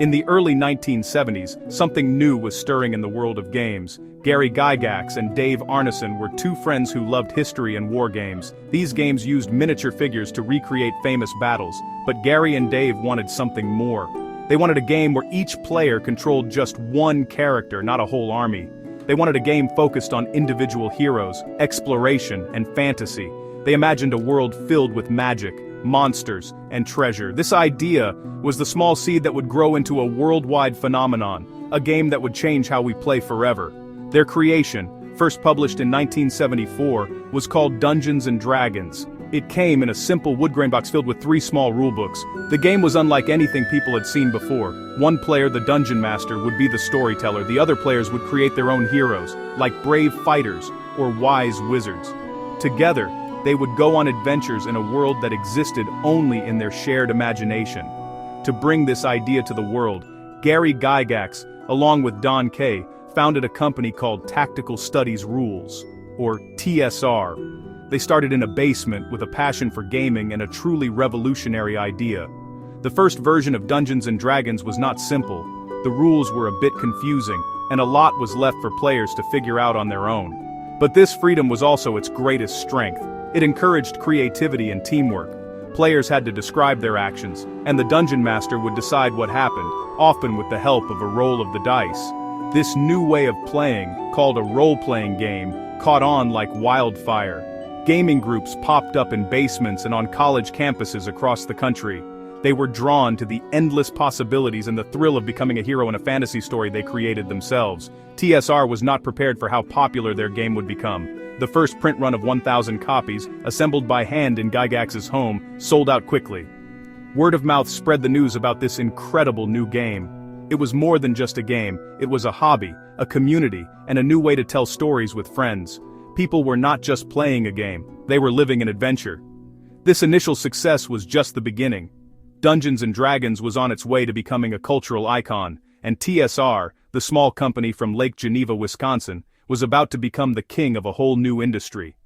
In the early 1970s, something new was stirring in the world of games. Gary Gygax and Dave Arneson were two friends who loved history and war games. These games used miniature figures to recreate famous battles, but Gary and Dave wanted something more. They wanted a game where each player controlled just one character, not a whole army. They wanted a game focused on individual heroes, exploration, and fantasy. They imagined a world filled with magic, monsters, and treasure. This idea was the small seed that would grow into a worldwide phenomenon, a game that would change how we play forever. Their creation, first published in 1974, was called Dungeons & Dragons. It came in a simple wood-grain box filled with 3 small rulebooks. The game was unlike anything people had seen before. One player, the Dungeon Master, would be the storyteller. The other players would create their own heroes, like brave fighters or wise wizards. Together, they would go on adventures in a world that existed only in their shared imagination. To bring this idea to the world, Gary Gygax, along with Don Kay, founded a company called Tactical Studies Rules, or TSR. They started in a basement with a passion for gaming and a truly revolutionary idea. The first version of Dungeons & Dragons was not simple. The rules were a bit confusing, and a lot was left for players to figure out on their own. But this freedom was also its greatest strength. It encouraged creativity and teamwork. Players had to describe their actions, and the Dungeon Master would decide what happened, often with the help of a roll of the dice. This new way of playing, called a role-playing game, caught on like wildfire. Gaming groups popped up in basements and on college campuses across the country. They were drawn to the endless possibilities and the thrill of becoming a hero in a fantasy story they created themselves. TSR was not prepared for how popular their game would become. The first print run of 1,000 copies, assembled by hand in Gygax's home, sold out quickly. Word of mouth spread the news about this incredible new game. It was more than just a game, it was a hobby, a community, and a new way to tell stories with friends. People were not just playing a game, they were living an adventure. This initial success was just the beginning. Dungeons & Dragons was on its way to becoming a cultural icon, and TSR, the small company from Lake Geneva, Wisconsin, was about to become the king of a whole new industry.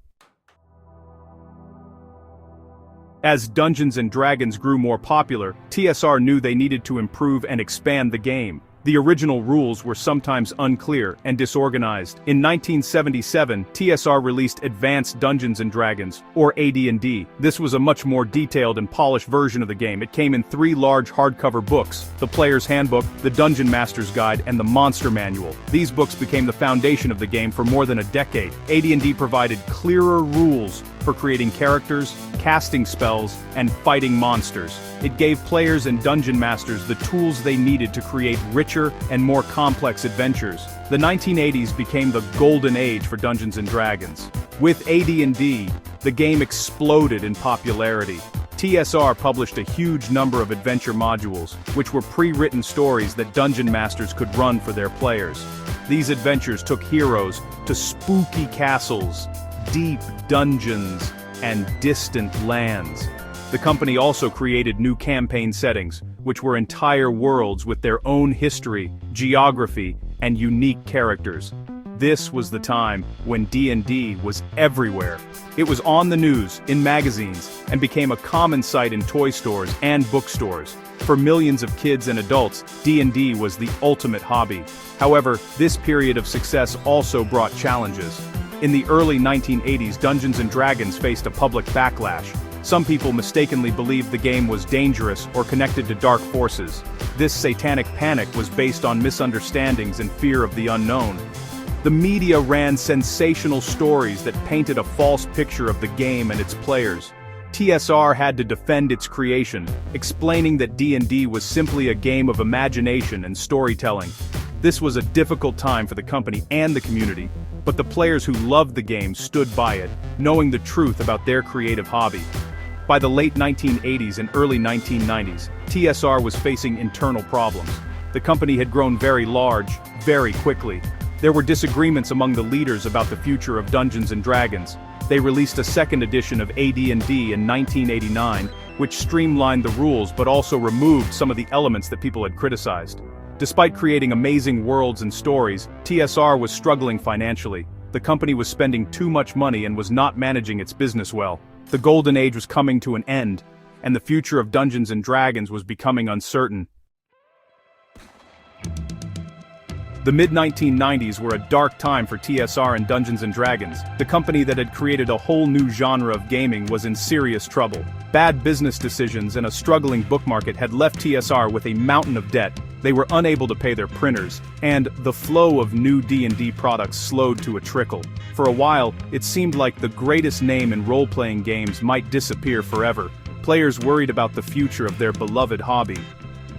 As Dungeons & Dragons grew more popular, TSR knew they needed to improve and expand the game. The original rules were sometimes unclear and disorganized. In 1977, TSR released Advanced Dungeons & Dragons, or AD&D. This was a much more detailed and polished version of the game. It came in 3 large hardcover books: the Player's Handbook, the Dungeon Master's Guide, and the Monster Manual. These books became the foundation of the game for more than a decade. AD&D provided clearer rules for creating characters, casting spells, and fighting monsters. It gave players and dungeon masters the tools they needed to create richer and more complex adventures. The 1980s became the golden age for Dungeons & Dragons. With AD&D, the game exploded in popularity. TSR published a huge number of adventure modules, which were pre-written stories that dungeon masters could run for their players. These adventures took heroes to spooky castles, deep dungeons, and distant lands. The company also created new campaign settings, which were entire worlds with their own history, geography, and unique characters. This was the time when D&D was everywhere. It was on the news, in magazines, and became a common sight in toy stores and bookstores. For millions of kids and adults, D&D was the ultimate hobby. However, this period of success also brought challenges. In the early 1980s, Dungeons & Dragons faced a public backlash. Some people mistakenly believed the game was dangerous or connected to dark forces. This satanic panic was based on misunderstandings and fear of the unknown. The media ran sensational stories that painted a false picture of the game and its players. TSR had to defend its creation, explaining that D&D was simply a game of imagination and storytelling. This was a difficult time for the company and the community, but the players who loved the game stood by it, knowing the truth about their creative hobby. By the late 1980s and early 1990s, TSR was facing internal problems. The company had grown very large, very quickly. There were disagreements among the leaders about the future of Dungeons & Dragons. They released a second edition of AD&D in 1989, which streamlined the rules but also removed some of the elements that people had criticized. Despite creating amazing worlds and stories, TSR was struggling financially. The company was spending too much money and was not managing its business well. The golden age was coming to an end, and the future of Dungeons & Dragons was becoming uncertain. The mid-1990s were a dark time for TSR and Dungeons & Dragons. The company that had created a whole new genre of gaming was in serious trouble. Bad business decisions and a struggling book market had left TSR with a mountain of debt. They were unable to pay their printers, and the flow of new D&D products slowed to a trickle. For a while, it seemed like the greatest name in role-playing games might disappear forever. Players worried about the future of their beloved hobby.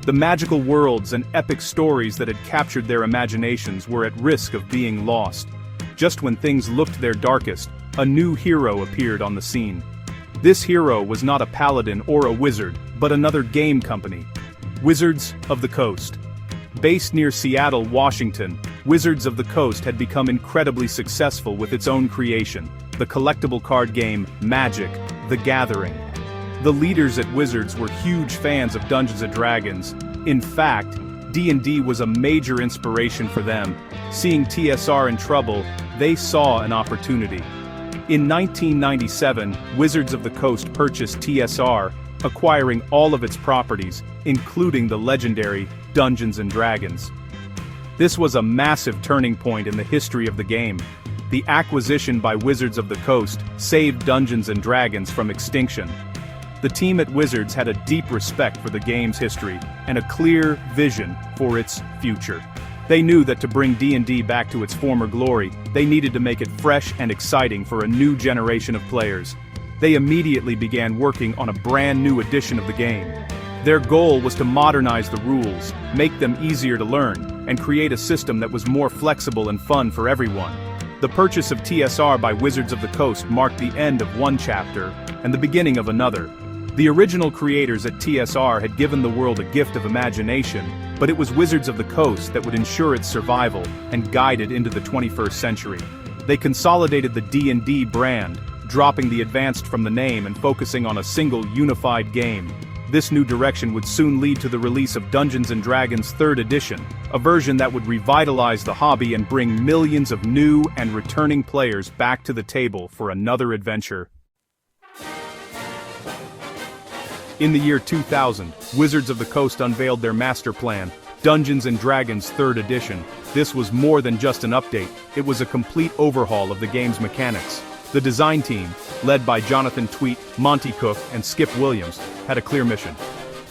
The magical worlds and epic stories that had captured their imaginations were at risk of being lost. Just when things looked their darkest, a new hero appeared on the scene. This hero was not a paladin or a wizard, but another game company. Wizards of the Coast. Based near Seattle, Washington, Wizards of the Coast had become incredibly successful with its own creation, the collectible card game Magic: The Gathering. The leaders at Wizards were huge fans of Dungeons & Dragons. In fact, D&D was a major inspiration for them. Seeing TSR in trouble, they saw an opportunity. In 1997, Wizards of the Coast purchased TSR, acquiring all of its properties, including the legendary Dungeons & Dragons. This was a massive turning point in the history of the game. The acquisition by Wizards of the Coast saved Dungeons & Dragons from extinction. The team at Wizards had a deep respect for the game's history and a clear vision for its future. They knew that to bring D&D back to its former glory, they needed to make it fresh and exciting for a new generation of players. They immediately began working on a brand new edition of the game. Their goal was to modernize the rules, make them easier to learn, and create a system that was more flexible and fun for everyone. The purchase of TSR by Wizards of the Coast marked the end of one chapter and the beginning of another. The original creators at TSR had given the world a gift of imagination, but it was Wizards of the Coast that would ensure its survival and guide it into the 21st century. They consolidated the D&D brand, dropping the advanced from the name and focusing on a single unified game. This new direction would soon lead to the release of Dungeons & Dragons 3rd Edition, a version that would revitalize the hobby and bring millions of new and returning players back to the table for another adventure. In the year 2000, Wizards of the Coast unveiled their master plan, Dungeons & Dragons 3rd Edition. This was more than just an update, it was a complete overhaul of the game's mechanics. The design team, led by Jonathan Tweet, Monty Cook, and Skip Williams, had a clear mission.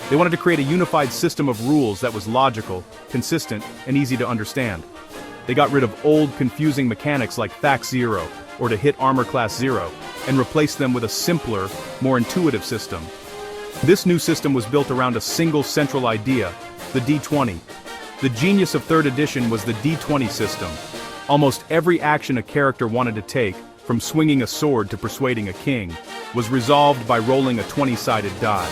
They wanted to create a unified system of rules that was logical, consistent, and easy to understand. They got rid of old, confusing mechanics like Thax 0, or to hit Armor Class 0, and replaced them with a simpler, more intuitive system. This new system was built around a single central idea, the D20. The genius of 3rd Edition was the D20 system. Almost every action a character wanted to take, from swinging a sword to persuading a king, was resolved by rolling a 20-sided die.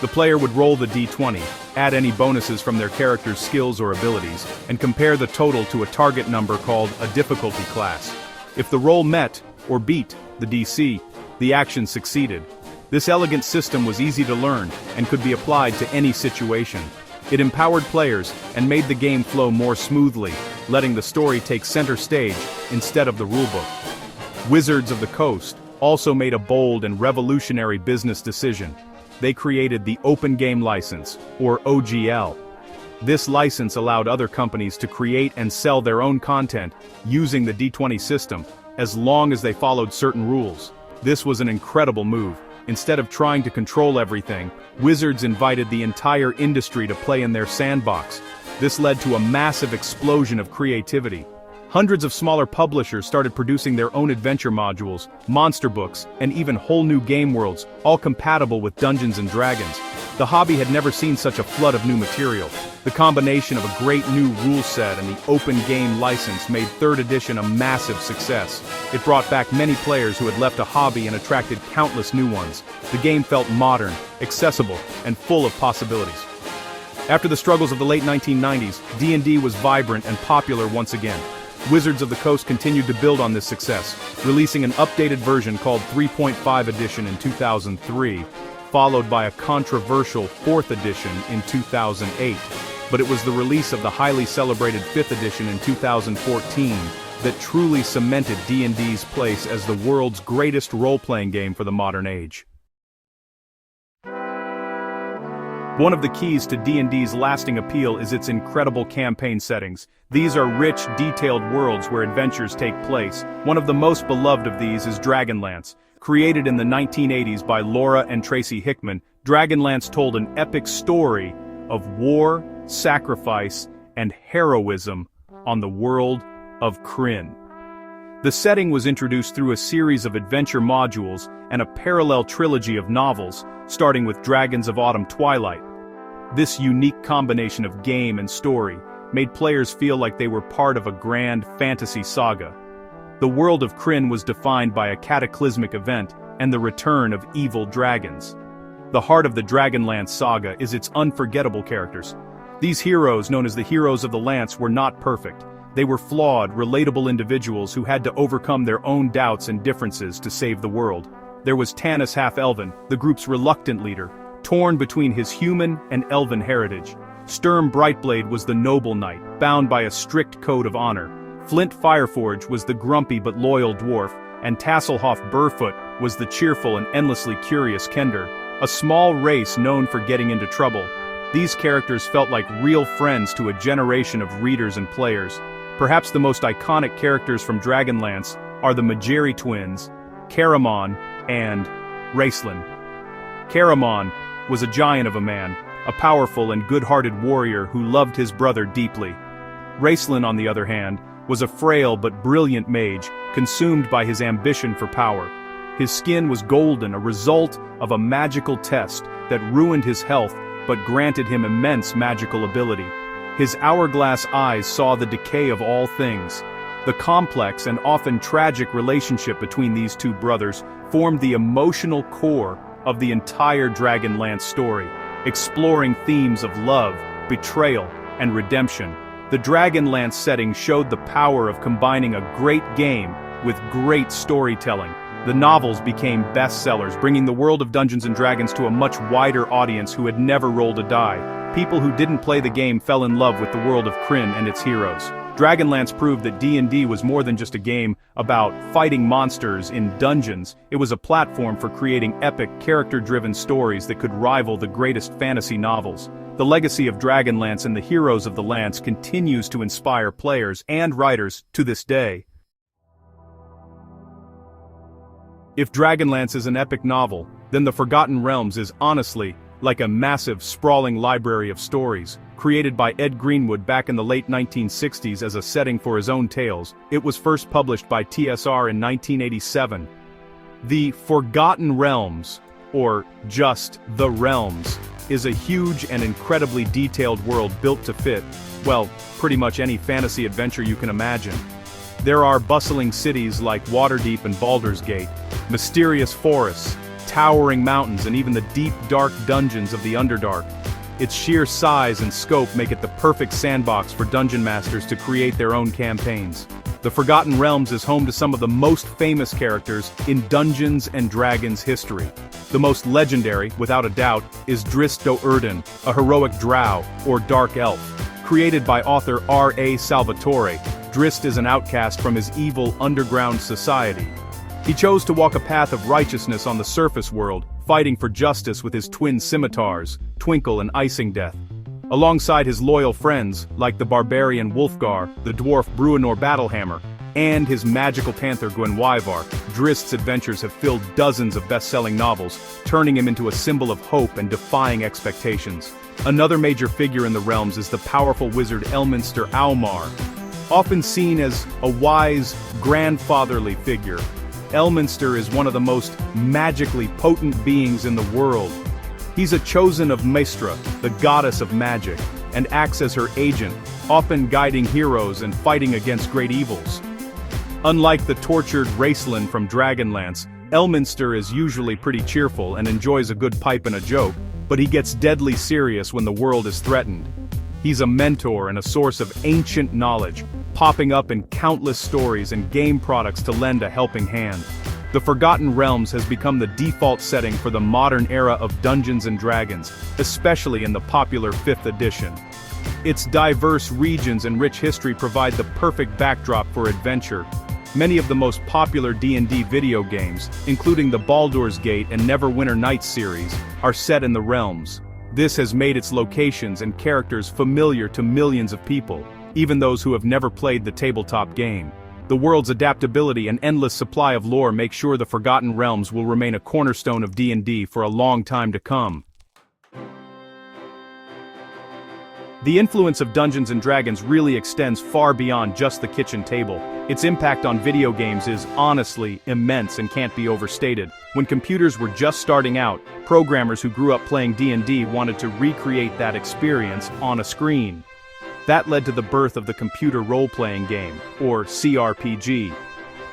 The player would roll the D20, add any bonuses from their character's skills or abilities, and compare the total to a target number called a difficulty class. If the roll met, or beat, the DC, the action succeeded. This elegant system was easy to learn, and could be applied to any situation. It empowered players, and made the game flow more smoothly, letting the story take center stage, instead of the rulebook. Wizards of the Coast also made a bold and revolutionary business decision. They created the Open Game License, or OGL. This license allowed other companies to create and sell their own content, using the D20 system, as long as they followed certain rules. This was an incredible move. Instead of trying to control everything, Wizards invited the entire industry to play in their sandbox. This led to a massive explosion of creativity. Hundreds of smaller publishers started producing their own adventure modules, monster books, and even whole new game worlds, all compatible with Dungeons & Dragons. The hobby had never seen such a flood of new material. The combination of a great new rule set and the open game license made 3rd Edition a massive success. It brought back many players who had left a hobby and attracted countless new ones. The game felt modern, accessible, and full of possibilities. After the struggles of the late 1990s, D&D was vibrant and popular once again. Wizards of the Coast continued to build on this success, releasing an updated version called 3.5 Edition in 2003, followed by a controversial 4th Edition in 2008. But it was the release of the highly celebrated 5th Edition in 2014 that truly cemented D&D's place as the world's greatest role-playing game for the modern age. One of the keys to D&D's lasting appeal is its incredible campaign settings. These are rich, detailed worlds where adventures take place. One of the most beloved of these is Dragonlance. Created in the 1980s by Laura and Tracy Hickman, Dragonlance told an epic story of war, sacrifice, and heroism on the world of Krynn. The setting was introduced through a series of adventure modules and a parallel trilogy of novels, starting with Dragons of Autumn Twilight. This unique combination of game and story made players feel like they were part of a grand fantasy saga. The world of Krynn was defined by a cataclysmic event and the return of evil dragons. The heart of the Dragonlance saga is its unforgettable characters. These heroes, known as the Heroes of the Lance, were not perfect. They were flawed, relatable individuals who had to overcome their own doubts and differences to save the world. There was Tanis Half-Elven, the group's reluctant leader, torn between his human and elven heritage. Sturm Brightblade was the noble knight, bound by a strict code of honor. Flint Fireforge was the grumpy but loyal dwarf, and Tasselhoff Burrfoot was the cheerful and endlessly curious Kender, a small race known for getting into trouble. These characters felt like real friends to a generation of readers and players. Perhaps the most iconic characters from Dragonlance are the Majeri twins, Caramon and Raistlin. Caramon was a giant of a man, a powerful and good-hearted warrior who loved his brother deeply. Raistlin, on the other hand, was a frail but brilliant mage, consumed by his ambition for power. His skin was golden, a result of a magical test that ruined his health but granted him immense magical ability. His hourglass eyes saw the decay of all things. The complex and often tragic relationship between these two brothers formed the emotional core of the entire Dragonlance story, exploring themes of love, betrayal, and redemption. The Dragonlance setting showed the power of combining a great game with great storytelling. The novels became bestsellers, bringing the world of Dungeons & Dragons to a much wider audience who had never rolled a die. People who didn't play the game fell in love with the world of Krynn and its heroes. Dragonlance proved that D&D was more than just a game about fighting monsters in dungeons. It was a platform for creating epic, character-driven stories that could rival the greatest fantasy novels. The legacy of Dragonlance and the Heroes of the Lance continues to inspire players and writers to this day. If Dragonlance is an epic novel, then The Forgotten Realms is honestly like a massive, sprawling library of stories. Created by Ed Greenwood back in the late 1960s as a setting for his own tales, it was first published by TSR in 1987. The Forgotten Realms, or just The Realms, is a huge and incredibly detailed world built to fit, well, pretty much any fantasy adventure you can imagine. There are bustling cities like Waterdeep and Baldur's Gate, mysterious forests, towering mountains, and even the deep, dark dungeons of the Underdark. Its sheer size and scope make it the perfect sandbox for dungeon masters to create their own campaigns. The Forgotten Realms is home to some of the most famous characters in Dungeons & Dragons history. The most legendary, without a doubt, is Drizzt Do'Urden, a heroic drow, or dark elf. Created by author R.A. Salvatore, Drizzt is an outcast from his evil underground society. He chose to walk a path of righteousness on the surface world, fighting for justice with his twin scimitars, Twinkle and Icing Death. Alongside his loyal friends, like the barbarian Wulfgar, the dwarf Bruenor Battlehammer, and his magical panther Gwenwyvar, Drizzt's adventures have filled dozens of best-selling novels, turning him into a symbol of hope and defying expectations. Another major figure in the realms is the powerful wizard Elminster Aumar. Often seen as a wise, grandfatherly figure, Elminster is one of the most magically potent beings in the world. He's a chosen of Maestra, the goddess of magic, and acts as her agent, often guiding heroes and fighting against great evils. Unlike the tortured Raistlin from Dragonlance, Elminster is usually pretty cheerful and enjoys a good pipe and a joke, but he gets deadly serious when the world is threatened. He's a mentor and a source of ancient knowledge, popping up in countless stories and game products to lend a helping hand. The Forgotten Realms has become the default setting for the modern era of Dungeons & Dragons, especially in the popular 5th edition. Its diverse regions and rich history provide the perfect backdrop for adventure. Many of the most popular D&D video games, including the Baldur's Gate and Neverwinter Nights series, are set in the realms. This has made its locations and characters familiar to millions of people, even those who have never played the tabletop game. The world's adaptability and endless supply of lore make sure the Forgotten Realms will remain a cornerstone of D&D for a long time to come. The influence of Dungeons & Dragons really extends far beyond just the kitchen table. Its impact on video games is, honestly, immense and can't be overstated. When computers were just starting out, programmers who grew up playing D&D wanted to recreate that experience on a screen. That led to the birth of the computer role-playing game, or CRPG.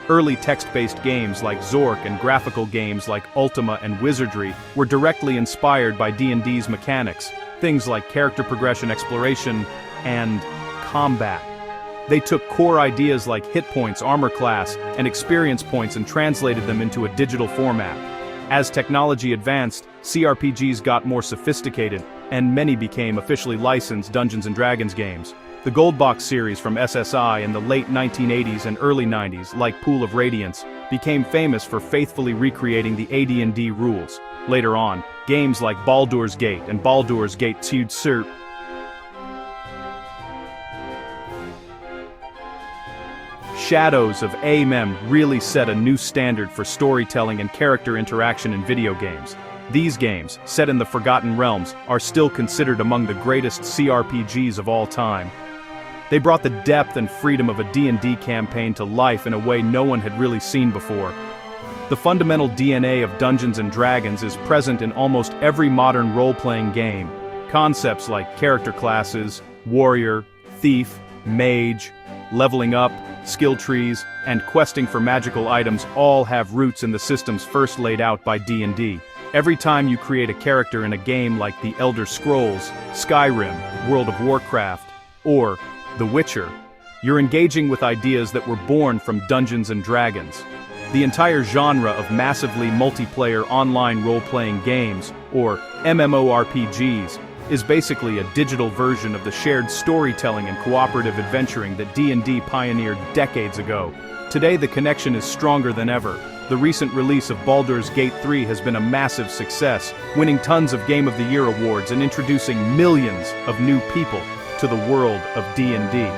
Early text-based games like Zork and graphical games like Ultima and Wizardry were directly inspired by D&D's mechanics, things like character progression, exploration, and combat. They took core ideas like hit points, armor class, and experience points and translated them into a digital format. As technology advanced, CRPGs got more sophisticated, and many became officially licensed Dungeons & Dragons games. The Gold Box series from SSI in the late 1980s and early 90s, like Pool of Radiance, became famous for faithfully recreating the AD&D rules. Later on, games like Baldur's Gate and Baldur's Gate 2 Shadows of Amem really set a new standard for storytelling and character interaction in video games. These games, set in the Forgotten Realms, are still considered among the greatest CRPGs of all time. They brought the depth and freedom of a D&D campaign to life in a way no one had really seen before. The fundamental DNA of Dungeons & Dragons is present in almost every modern role-playing game. Concepts like character classes, warrior, thief, mage, leveling up, skill trees, and questing for magical items all have roots in the systems first laid out by D&D. Every time you create a character in a game like The Elder Scrolls, Skyrim, World of Warcraft, or The Witcher, you're engaging with ideas that were born from Dungeons & Dragons. The entire genre of massively multiplayer online role-playing games, or MMORPGs, is basically a digital version of the shared storytelling and cooperative adventuring that D&D pioneered decades ago. Today the connection is stronger than ever. The recent release of Baldur's Gate 3 has been a massive success, winning tons of Game of the Year awards and introducing millions of new people to the world of D&D.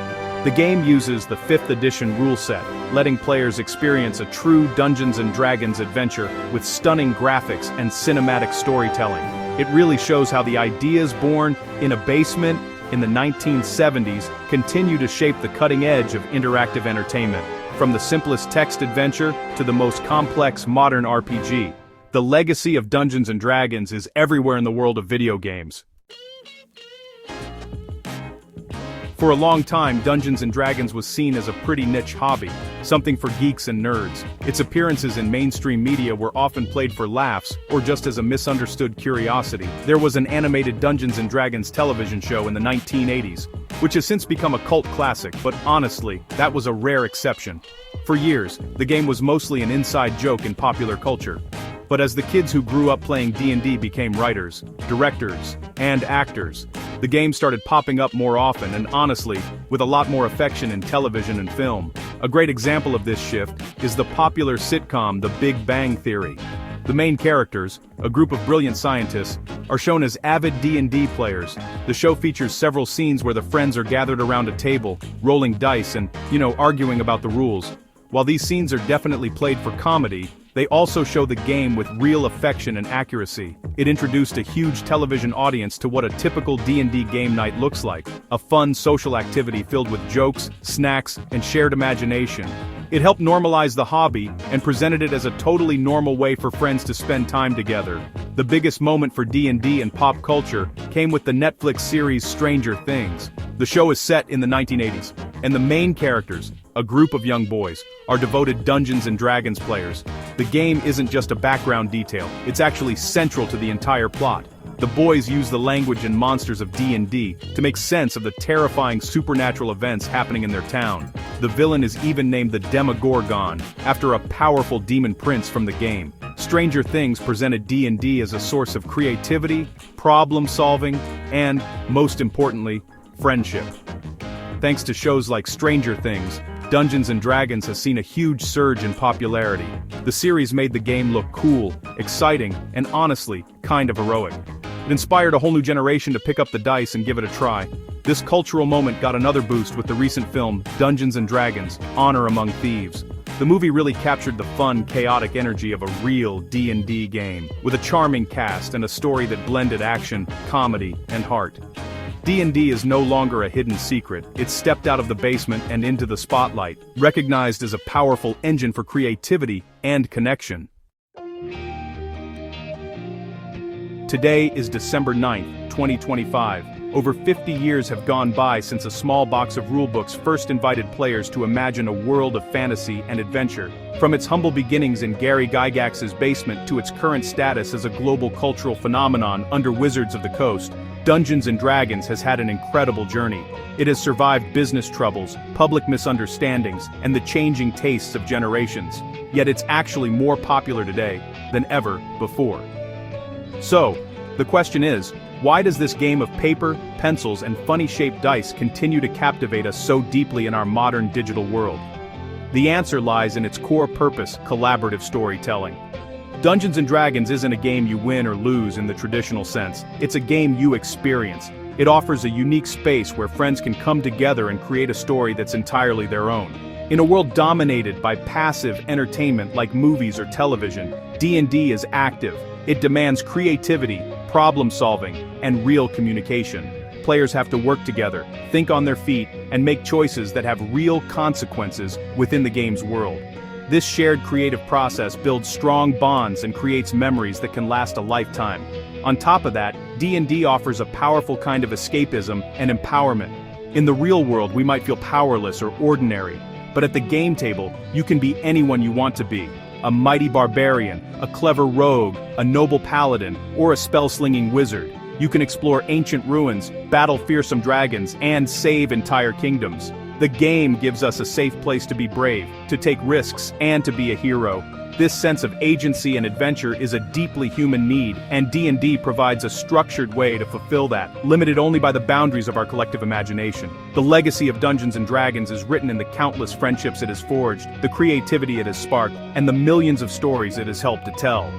The game uses the 5th edition rule set, letting players experience a true Dungeons & Dragons adventure with stunning graphics and cinematic storytelling. It really shows how the ideas born in a basement in the 1970s continue to shape the cutting edge of interactive entertainment, from the simplest text adventure to the most complex modern RPG. The legacy of Dungeons & Dragons is everywhere in the world of video games. For a long time, Dungeons & Dragons was seen as a pretty niche hobby, something for geeks and nerds. Its appearances in mainstream media were often played for laughs, or just as a misunderstood curiosity. There was an animated Dungeons & Dragons television show in the 1980s, which has since become a cult classic, but honestly, that was a rare exception. For years, the game was mostly an inside joke in popular culture. But as the kids who grew up playing D&D became writers, directors, and actors, the game started popping up more often and honestly, with a lot more affection in television and film. A great example of this shift is the popular sitcom The Big Bang Theory. The main characters, a group of brilliant scientists, are shown as avid D&D players. The show features several scenes where the friends are gathered around a table, rolling dice and, arguing about the rules. While these scenes are definitely played for comedy, they also show the game with real affection and accuracy. It introduced a huge television audience to what a typical D&D game night looks like, a fun social activity filled with jokes, snacks, and shared imagination. It helped normalize the hobby and presented it as a totally normal way for friends to spend time together. The biggest moment for D&D and pop culture came with the Netflix series Stranger Things. The show is set in the 1980s, and the main characters, a group of young boys, are devoted Dungeons & Dragons players. The game isn't just a background detail, it's actually central to the entire plot. The boys use the language and monsters of D&D to make sense of the terrifying supernatural events happening in their town. The villain is even named the Demogorgon, after a powerful demon prince from the game. Stranger Things presented D&D as a source of creativity, problem-solving, and, most importantly, friendship. Thanks to shows like Stranger Things, Dungeons & Dragons has seen a huge surge in popularity. The series made the game look cool, exciting, and honestly, kind of heroic. It inspired a whole new generation to pick up the dice and give it a try. This cultural moment got another boost with the recent film, Dungeons & Dragons: Honor Among Thieves. The movie really captured the fun, chaotic energy of a real D&D game, with a charming cast and a story that blended action, comedy, and heart. D&D is no longer a hidden secret. It's stepped out of the basement and into the spotlight, recognized as a powerful engine for creativity and connection. Today is December 9th, 2025. Over 50 years have gone by since a small box of rulebooks first invited players to imagine a world of fantasy and adventure. From its humble beginnings in Gary Gygax's basement to its current status as a global cultural phenomenon under Wizards of the Coast, Dungeons & Dragons has had an incredible journey. It has survived business troubles, public misunderstandings, and the changing tastes of generations. Yet it's actually more popular today than ever before. So, the question is, why does this game of paper, pencils, and funny-shaped dice continue to captivate us so deeply in our modern digital world? The answer lies in its core purpose: collaborative storytelling. Dungeons & Dragons isn't a game you win or lose in the traditional sense. It's a game you experience. It offers a unique space where friends can come together and create a story that's entirely their own. In a world dominated by passive entertainment like movies or television, D&D is active. It demands creativity, problem-solving, and real communication. Players have to work together, think on their feet, and make choices that have real consequences within the game's world. This shared creative process builds strong bonds and creates memories that can last a lifetime. On top of that, D&D offers a powerful kind of escapism and empowerment. In the real world, we might feel powerless or ordinary, but at the game table, you can be anyone you want to be. A mighty barbarian, a clever rogue, a noble paladin, or a spell-slinging wizard. You can explore ancient ruins, battle fearsome dragons, and save entire kingdoms. The game gives us a safe place to be brave, to take risks, and to be a hero. This sense of agency and adventure is a deeply human need, and D&D provides a structured way to fulfill that, limited only by the boundaries of our collective imagination. The legacy of Dungeons & Dragons is written in the countless friendships it has forged, the creativity it has sparked, and the millions of stories it has helped to tell.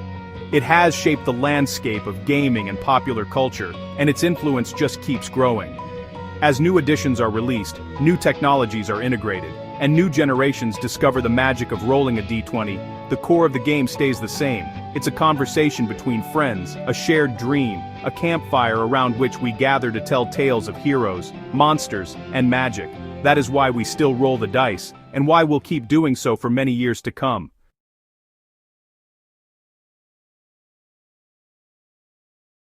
It has shaped the landscape of gaming and popular culture, and its influence just keeps growing. As new editions are released, new technologies are integrated, and new generations discover the magic of rolling a d20, the core of the game stays the same. It's a conversation between friends, a shared dream, a campfire around which we gather to tell tales of heroes, monsters, and magic. That is why we still roll the dice, and why we'll keep doing so for many years to come.